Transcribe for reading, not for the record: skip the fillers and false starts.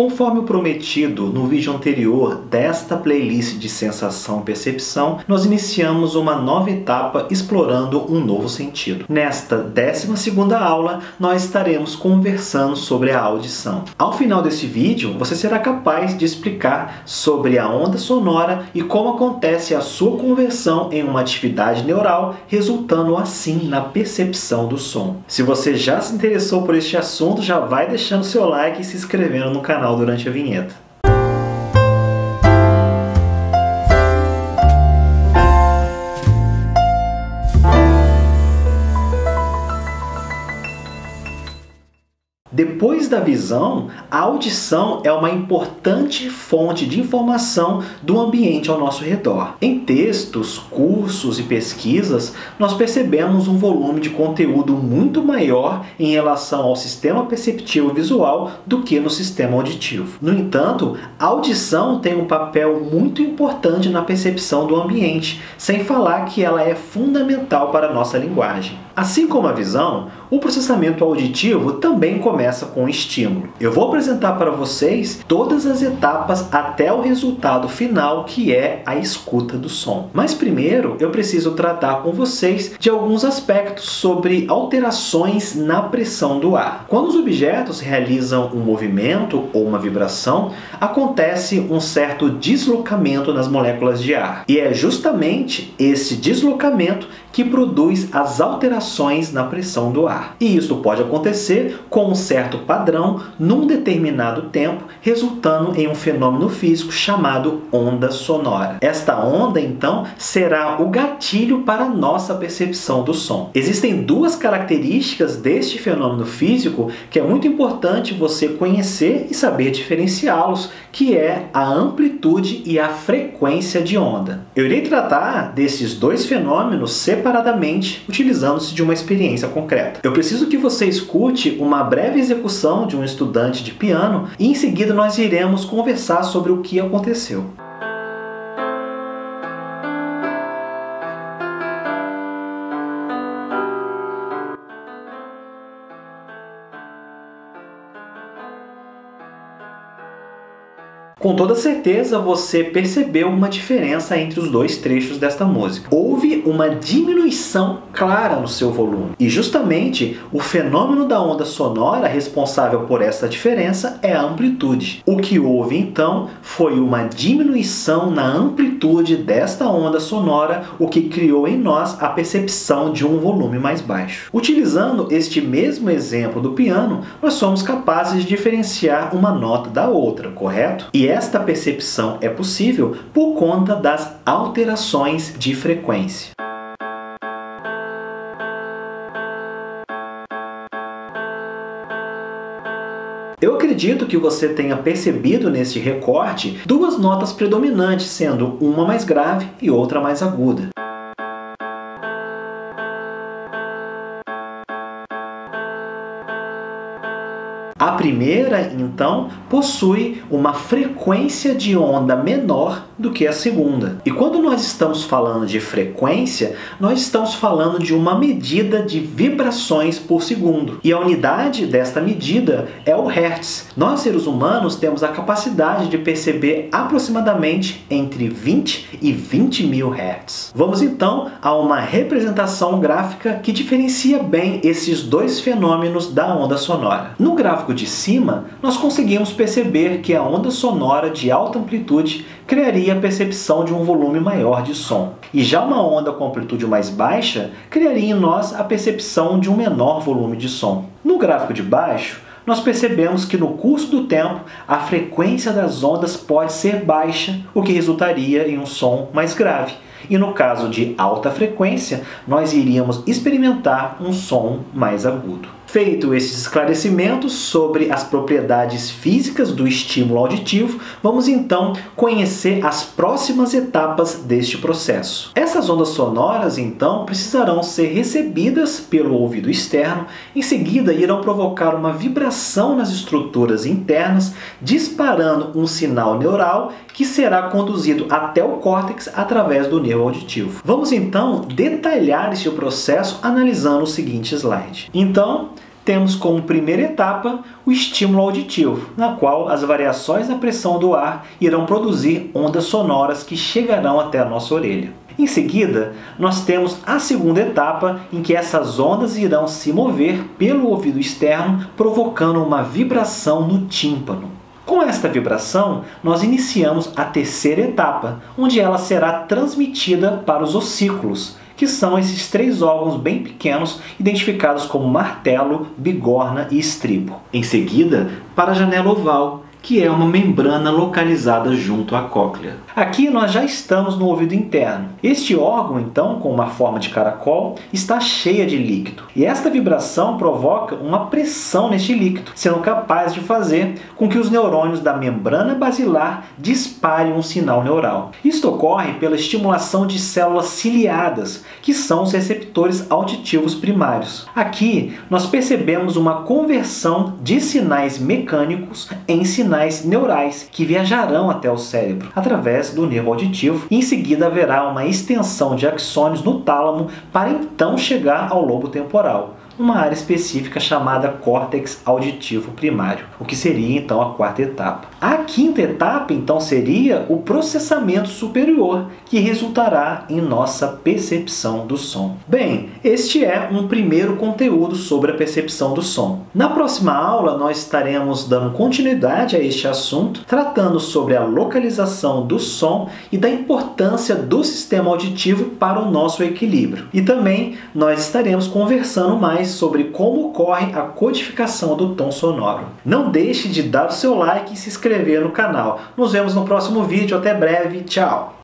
Conforme o prometido no vídeo anterior desta playlist de sensação e percepção, nós iniciamos uma nova etapa explorando um novo sentido. Nesta 12ª aula, nós estaremos conversando sobre a audição. Ao final deste vídeo, você será capaz de explicar sobre a onda sonora e como acontece a sua conversão em uma atividade neural, resultando assim na percepção do som. Se você já se interessou por este assunto, já vai deixando seu like e se inscrevendo no canal durante a vinheta. Depois da visão, a audição é uma importante fonte de informação do ambiente ao nosso redor. Em textos, cursos e pesquisas, nós percebemos um volume de conteúdo muito maior em relação ao sistema perceptivo visual do que no sistema auditivo. No entanto, a audição tem um papel muito importante na percepção do ambiente, sem falar que ela é fundamental para a nossa linguagem. Assim como a visão, o processamento auditivo também começa com o estímulo. Eu vou apresentar para vocês todas as etapas até o resultado final, que é a escuta do som. Mas primeiro, eu preciso tratar com vocês de alguns aspectos sobre alterações na pressão do ar. Quando os objetos realizam um movimento ou uma vibração, acontece um certo deslocamento nas moléculas de ar. E é justamente esse deslocamento que produz as alterações na pressão do ar. E isso pode acontecer com um certo padrão num determinado tempo, resultando em um fenômeno físico chamado onda sonora. Esta onda, então, será o gatilho para a nossa percepção do som. Existem duas características deste fenômeno físico que é muito importante você conhecer e saber diferenciá-los, que é a amplitude e a frequência de onda. Eu irei tratar desses dois fenômenos separadamente, utilizando-se de uma experiência concreta. Eu preciso que você escute uma breve execução de um estudante de piano e em seguida nós iremos conversar sobre o que aconteceu. Com toda certeza você percebeu uma diferença entre os dois trechos desta música. Houve uma diminuição clara no seu volume. E justamente o fenômeno da onda sonora responsável por essa diferença é a amplitude. O que houve então foi uma diminuição na amplitude desta onda sonora, o que criou em nós a percepção de um volume mais baixo. Utilizando este mesmo exemplo do piano, nós somos capazes de diferenciar uma nota da outra, correto? E esta percepção é possível por conta das alterações de frequência. Eu acredito que você tenha percebido neste recorte duas notas predominantes, sendo uma mais grave e outra mais aguda. A primeira, então, possui uma frequência de onda menor do que a segunda. E quando nós estamos falando de frequência, nós estamos falando de uma medida de vibrações por segundo. E a unidade desta medida é o Hertz. Nós, seres humanos, temos a capacidade de perceber aproximadamente entre 20 e 20 mil Hertz. Vamos então a uma representação gráfica que diferencia bem esses dois fenômenos da onda sonora. No gráfico de cima, nós conseguimos perceber que a onda sonora de alta amplitude criaria a percepção de um volume maior de som. E já uma onda com amplitude mais baixa criaria em nós a percepção de um menor volume de som. No gráfico de baixo, nós percebemos que no curso do tempo a frequência das ondas pode ser baixa, o que resultaria em um som mais grave. E no caso de alta frequência, nós iríamos experimentar um som mais agudo. Feito esses esclarecimentos sobre as propriedades físicas do estímulo auditivo, vamos então conhecer as próximas etapas deste processo. Essas ondas sonoras, então, precisarão ser recebidas pelo ouvido externo, em seguida irão provocar uma vibração nas estruturas internas, disparando um sinal neural que será conduzido até o córtex através do nervo auditivo. Vamos então detalhar este processo analisando o seguinte slide. Então, temos como primeira etapa o estímulo auditivo, na qual as variações na pressão do ar irão produzir ondas sonoras que chegarão até a nossa orelha. Em seguida, nós temos a segunda etapa, em que essas ondas irão se mover pelo ouvido externo, provocando uma vibração no tímpano. Com esta vibração, nós iniciamos a terceira etapa, onde ela será transmitida para os ossículos, que são esses 3 órgãos bem pequenos, identificados como martelo, bigorna e estribo. Em seguida, para a janela oval, que é uma membrana localizada junto à cóclea. Aqui nós já estamos no ouvido interno. Este órgão, então, com uma forma de caracol, está cheia de líquido. E esta vibração provoca uma pressão neste líquido, sendo capaz de fazer com que os neurônios da membrana basilar disparem um sinal neural. Isto ocorre pela estimulação de células ciliadas, que são os receptores auditivos primários. Aqui nós percebemos uma conversão de sinais mecânicos em sinais neurais que viajarão até o cérebro através do nervo auditivo, e em seguida haverá uma extensão de axônios no tálamo para então chegar ao lobo temporal, uma área específica chamada córtex auditivo primário, o que seria então a quarta etapa. A quinta etapa então seria o processamento superior, que resultará em nossa percepção do som. Bem, este é um primeiro conteúdo sobre a percepção do som. Na próxima aula nós estaremos dando continuidade a este assunto, tratando sobre a localização do som e da importância do sistema auditivo para o nosso equilíbrio. E também nós estaremos conversando mais sobre como ocorre a codificação do tom sonoro. Não deixe de dar o seu like e se inscrever no canal. Nos vemos no próximo vídeo. Até breve. Tchau!